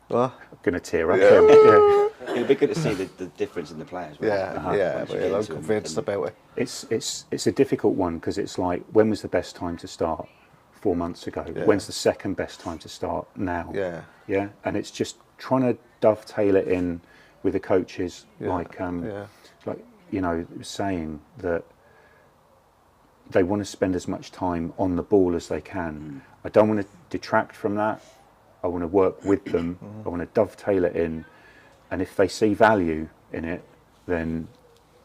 What? I'm going to tear up. Yeah. It'll be good to see the difference in the players. But I'm convinced about it. It's a difficult one because it's like, when was the best time to start? 4 months ago. When's the second best time to start? Now. Yeah. And it's just trying to dovetail it in with the coaches, saying that they want to spend as much time on the ball as they can. I don't want to detract from that. I want to work with them. I want to dovetail it in, and if they see value in it, then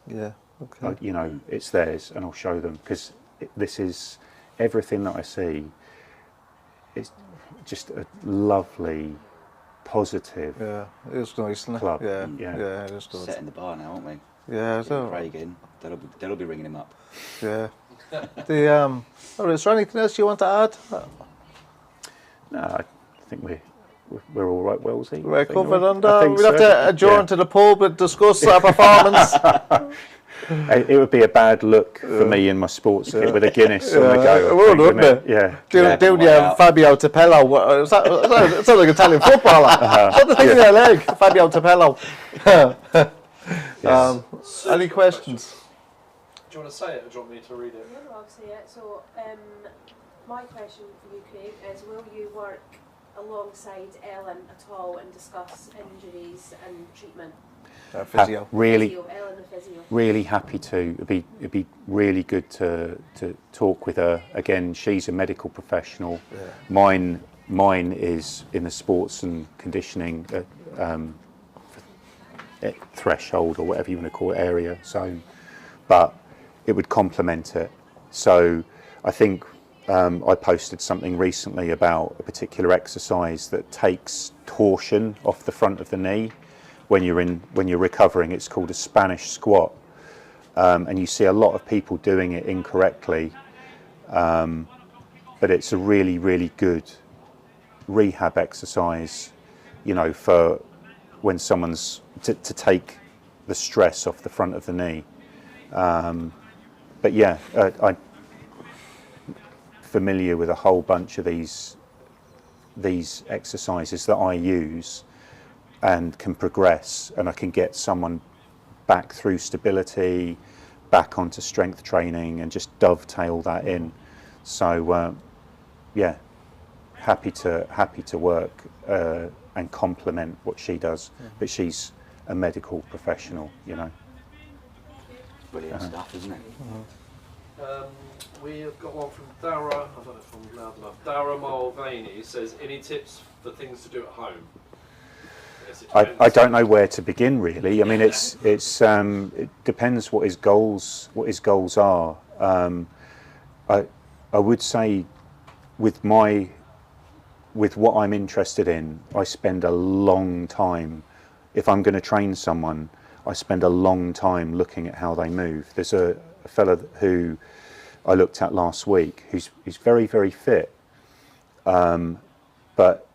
it's theirs, and I'll show them, because this is everything that I see. just a lovely, positive Yeah, it's nice, isn't it? club. Yeah, Yeah. yeah, it is good. Setting the bar now, aren't we? Yeah, Getting so, Craig in. They'll be ringing him up. yeah. Is there anything else you want to add? No, I think we're all right, Wellesley. We're covered, and I think we'll have to adjourn to the pub and discuss our performance. It would be a bad look for me in my sports kit with a Guinness on the go. It would, wouldn't it? Yeah. Doing Fabio Tapello. It sounds like an Italian footballer. Put the thing in their leg, Fabio Tapello. Any questions? Do you want to say it or do you want me to read it? No, I'll say it. So, my question for you, Craig, is will you work alongside Ellen at all and discuss injuries and treatment? Physio. Really, Ellen the physio. really happy to. It'd be really good to talk with her again. She's a medical professional. Yeah. Mine is in the sports and conditioning threshold or whatever you want to call it, area zone, but it would complement it. So I think I posted something recently about a particular exercise that takes torsion off the front of the knee when you're recovering. It's called a Spanish squat, and you see a lot of people doing it incorrectly, but it's a really, really good rehab exercise, you know, for when someone's to take the stress off the front of the knee. But yeah, I'm familiar with a whole bunch of these exercises that I use and can progress, and I can get someone back through stability, back onto strength training, and just dovetail that in. So yeah, happy to work and complement what she does, but she's a medical professional, you know. Brilliant stuff, isn't it? We have got one from Dara. I don't know if I'm loud enough. Dara Mulvaney says, any tips for things to do at home? I don't know where to begin, really. I mean, it depends what his goals are. I would say with what I'm interested in, I spend a long time. If I'm going to train someone, I spend a long time looking at how they move. There's a fella who I looked at last week who's very, very fit, but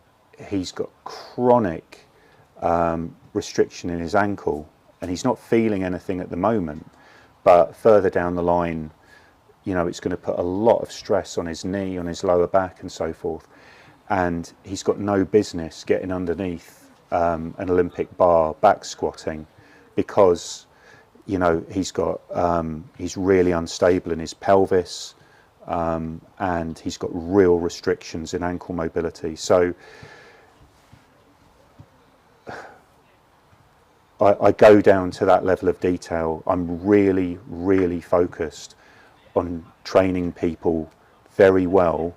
he's got chronic restriction in his ankle, and he's not feeling anything at the moment, but further down the line, you know, it's going to put a lot of stress on his knee, on his lower back and so forth, and he's got no business getting underneath an Olympic bar back squatting, because you know he's really unstable in his pelvis, and he's got real restrictions in ankle mobility. So I go down to that level of detail. I'm really, really focused on training people very well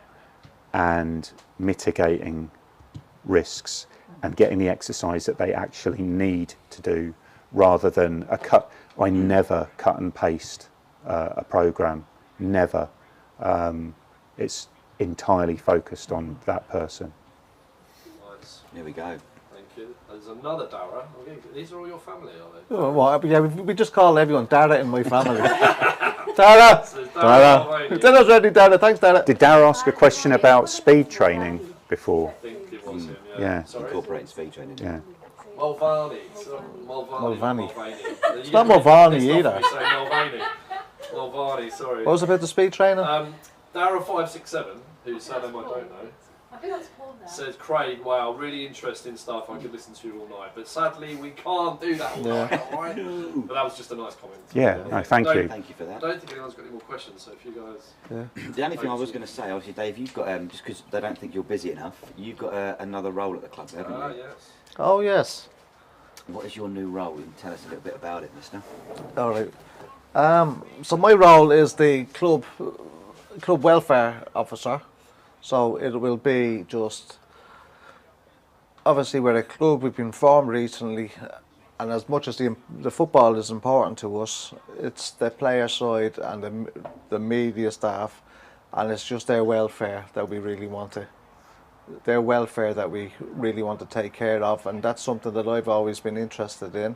and mitigating risks and getting the exercise that they actually need to do, rather than a cut. I never cut and paste a program, never. It's entirely focused on that person. Nice. Here we go. Thank you. There's another Dara. These are all your family, are they? Oh, well, yeah, we just call everyone Dara in my family. Dara! Dara! Dinner's ready, Dara. Thanks, Dara. Did Dara ask a question about speed training before? I think it was him, Yeah. Sorry. Incorporating speed training. Yeah. Mulvaney. Mulvaney. Mulvaney. It's not Mulvaney either. Mulvaney, sorry. What was about the speed training? Dara567, whose surname I don't know, I think that's Paul now. says, Craig, wow, really interesting stuff. I could listen to you all night, but sadly we can't do that all night, all right? But that was just a nice comment. Yeah, no, thank you. Thank you for I that. don't think anyone's got any more questions, so if you guys... The only thing I was going to say, obviously, Dave, you've got, just because they don't think you're busy enough, you've got another role at the club, haven't you? Yes. Oh, yes. What is your new role? And tell us a little bit about it, mister. All right. So my role is the club welfare officer. So it will be just, obviously we're a club, we've been formed recently, and as much as the football is important to us, it's the player side and the media staff, and it's just their welfare that we really want to their welfare that we really want to take care of, and that's something that I've always been interested in.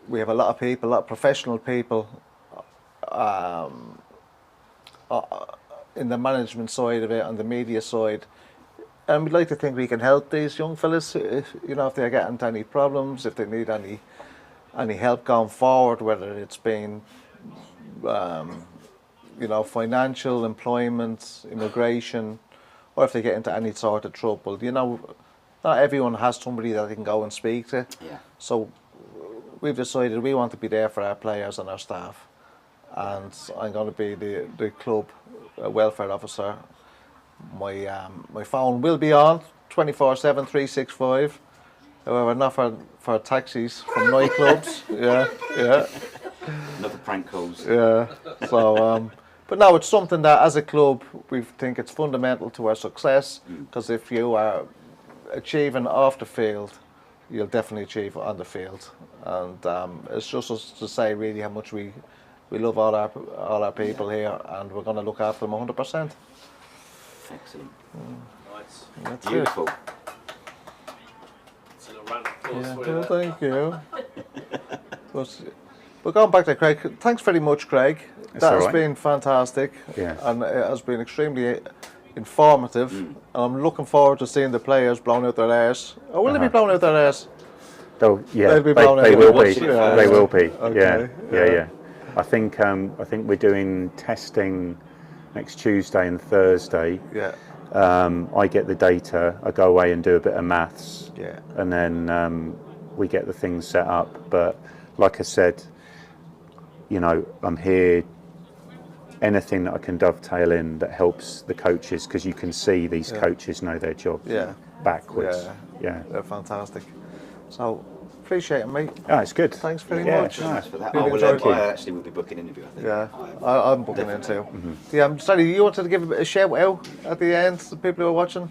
We have a lot of people, a lot of professional people in the management side of it, on the media side, and we'd like to think we can help these young fellas, if they're getting into any problems, if they need any help going forward, whether it's been financial, employment, immigration, or if they get into any sort of trouble. Not everyone has somebody that they can go and speak to. Yeah. So we've decided we want to be there for our players and our staff, and I'm going to be the club welfare officer. My phone will be on 24/7, 365. However, not for taxis from nightclubs. Yeah. Not for prank calls. Yeah. So, but no, it's something that as a club we think it's fundamental to our success, because if you are achieving off the field, you'll definitely achieve on the field. And it's just us to say really how much we love all our people here, and we're going to look after them 100%. Excellent. Nice. That's Beautiful. It's a little round of applause Yeah, for you well, there. thank you. But going back to Craig, thanks very much, Craig. That has been fantastic, and it has been extremely informative. And I'm looking forward to seeing the players blown out their arse. Or will they be blown out their arse? They'll be blown out. They will be. They will be. Okay. Yeah. I think we're doing testing next Tuesday and Thursday. Yeah. I get the data, I go away and do a bit of maths, and then we get the things set up. But like I said, I'm here, anything that I can dovetail in that helps the coaches, because you can see these coaches know their job backwards. Yeah, they're fantastic. So, appreciate it, mate. Oh, it's good. Thanks very much. Nice for that. Really I actually will be booking an interview, I think. Yeah, I'm booking in too. Yeah, sorry, you wanted to give a shout out at the end to the people who are watching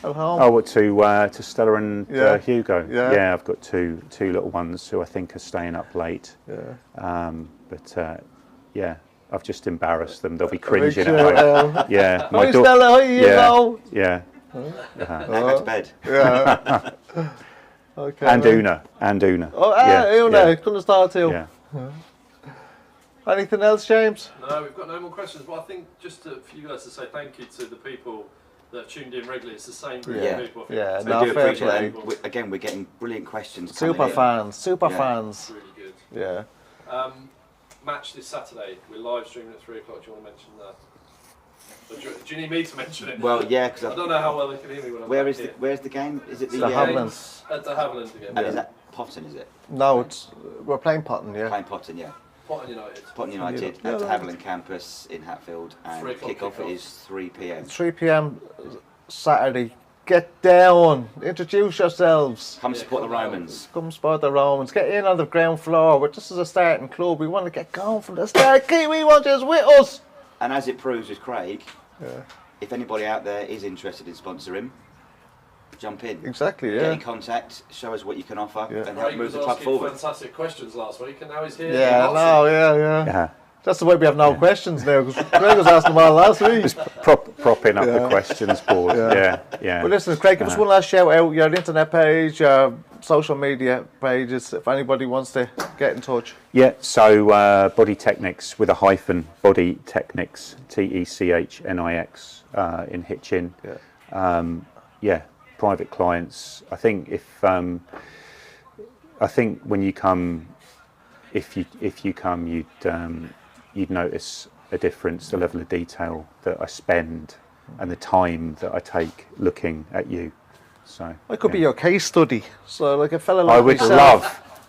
at home? Oh, what, to Stella and Hugo? Yeah. I've got two little ones who I think are staying up late. Yeah. I've just embarrassed them. They'll be cringing at home. Yeah. Hi Stella, hi Hugo. Yeah. Go to bed. Yeah. Okay. And Una. Oh, Una, couldn't start too. Yeah. Anything else, James? No, we've got no more questions, but I think just for you guys to say thank you to the people that have tuned in regularly. It's the same group of people. Yeah, So no, we do fair appreciate play. it. Again, we're getting brilliant questions. Super fans. Really good. Yeah. Match this Saturday. We're live streaming at 3 o'clock. Do you want to mention that? Or do you need me to mention it? Well, yeah, because I don't know how well they can hear me when I'm Where's the game? Is it the Havilands? At the Havilands again. And is that Potton, is it? No, we're playing Potton, yeah. Playing Potton, yeah. Potton United. Potton United at the Haviland campus in Hatfield, and 3 o'clock kick-off kickoff. is 3 p.m. 3 p.m. Saturday. Get down. Introduce yourselves. Come support the Romans. Come support the Romans. Get in on the ground floor. This is a starting club. We want to get going from the start. We want you with us. And as it proves with Craig, if anybody out there is interested in sponsoring, jump in. Exactly, Get in contact, show us what you can offer, and help Craig move was the club asking forward. fantastic questions last week, and now he's here. Yeah. That's the way we have no questions now, because Craig was asking them all last week. Just propping up the questions board. Yeah. Well, listen, Craig, give us one last shout out. Your internet page, your social media pages, if anybody wants to get in touch. Yeah, so Body Technics with a hyphen, Body Technics, Technix in Hitchin. Private clients. I think when you come, if you come, you'd notice a difference, the level of detail that I spend and the time that I take looking at you. So I could be your case study. So like a fella like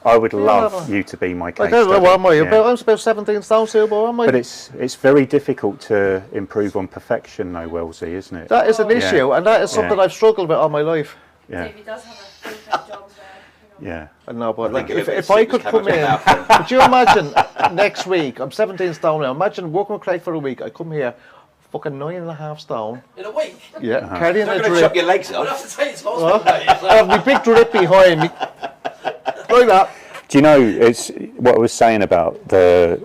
I would love you to be my case study. study. What am I? I'm about 17 stone still, but am I? But it's very difficult to improve on perfection though, Wellesley, isn't it? That is an issue, and that is something I've struggled with all my life. Yeah. Davey does have a full-time job there. Yeah. I know, but like, Think of it if as I soon could as come in, Cameron's could you imagine next week, I'm 17 stone now, imagine working with Craig for a week, I come here, fucking 9.5 stone. In a week? Yeah, carrying I'm a going to drip. chop your legs I'll off. have to take his hospital days. I have my big drip behind me. Like that. Do you know, it's what I was saying about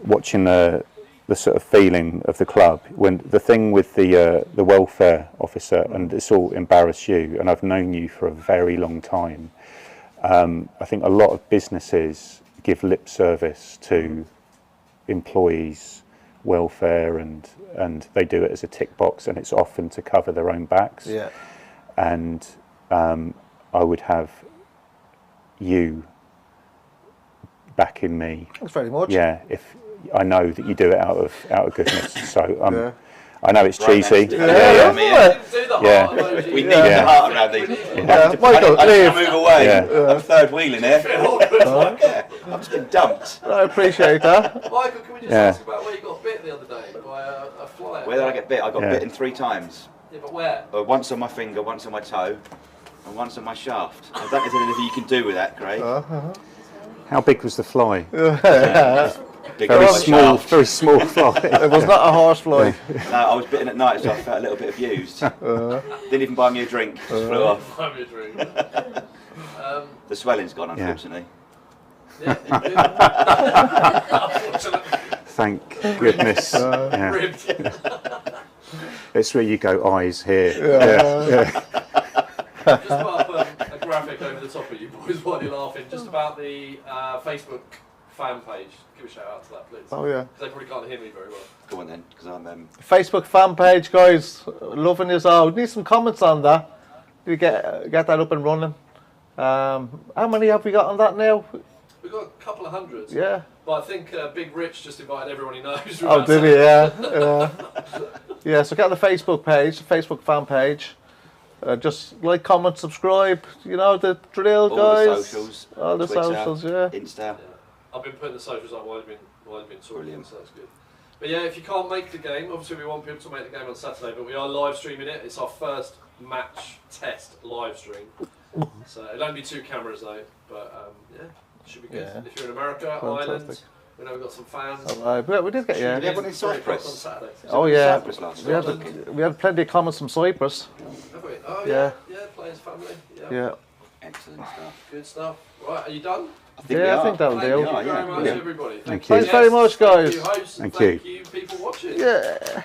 watching the the sort of feeling of the club. When the thing with the welfare officer, and it's all embarrass you, and I've known you for a very long time. I think a lot of businesses give lip service to employees' welfare, and they do it as a tick box, and it's often to cover their own backs. Yeah. And I would have you backing me. Thanks very much. Yeah, if I know that you do it out of goodness. So I know it's cheesy. Yeah. We need the heart around these. Michael, I need to move away. Yeah. I'm third wheeling here. I'm just getting dumped. I appreciate that. Michael, can we just ask about where you got bit the other day by a fly? Where did I get bit? I got bitten 3 times. Yeah, but where? Once on my finger, once on my toe, and once on my shaft. I don't know if there's anything you can do with that, Craig. How big was the fly? Big Very on my small, shaft. very small fly. It was not a horsefly. No, I was bitten at night, so I felt a little bit abused. Didn't even buy me a drink. Just flew off. Buy me a drink. The swelling's gone, unfortunately. Thank goodness. Yeah. Ribbed. It's where you go eyes here. Just put up a graphic over the top of you boys while you're laughing, just about the Facebook fan page. Give a shout out to that, please. Oh yeah. Because they probably can't hear me very well. Go on then, because I'm... Facebook fan page, guys. Loving this out. Need some comments on that. Do we get that up and running? How many have we got on that now? We've got a couple of hundreds. Yeah. But I think Big Rich just invited everyone he knows. Oh, did he? Yeah. Yeah, so get the Facebook page, the Facebook fan page. Just like, comment, subscribe. You know the drill, all guys. the socials. All the Twitter, socials, yeah. Insta. Yeah. I've been putting the socials up while I've been talking, Brilliant. so that's good. But yeah, if you can't make the game, obviously we want people to make the game on Saturday, but we are live streaming it. It's our first match test live stream. So it'll only be 2 cameras though, but yeah, should be good. Yeah. If you're in America, Ireland, we know we've got some fans. We did get, yeah. Yeah, but in Cyprus. On Saturday. Oh yeah. Cyprus last We had plenty of comments from Cyprus. Have we? Oh Yeah. yeah, players, family. Yeah. Yeah. Excellent stuff. Good stuff. Right, are you done? I think we Yeah, I are. think that'll Thank do. you very much, Yeah. everybody. Thank you. Thanks very much, guys. Thank you, hosts. Thank Thank you. you, people watching. Yeah.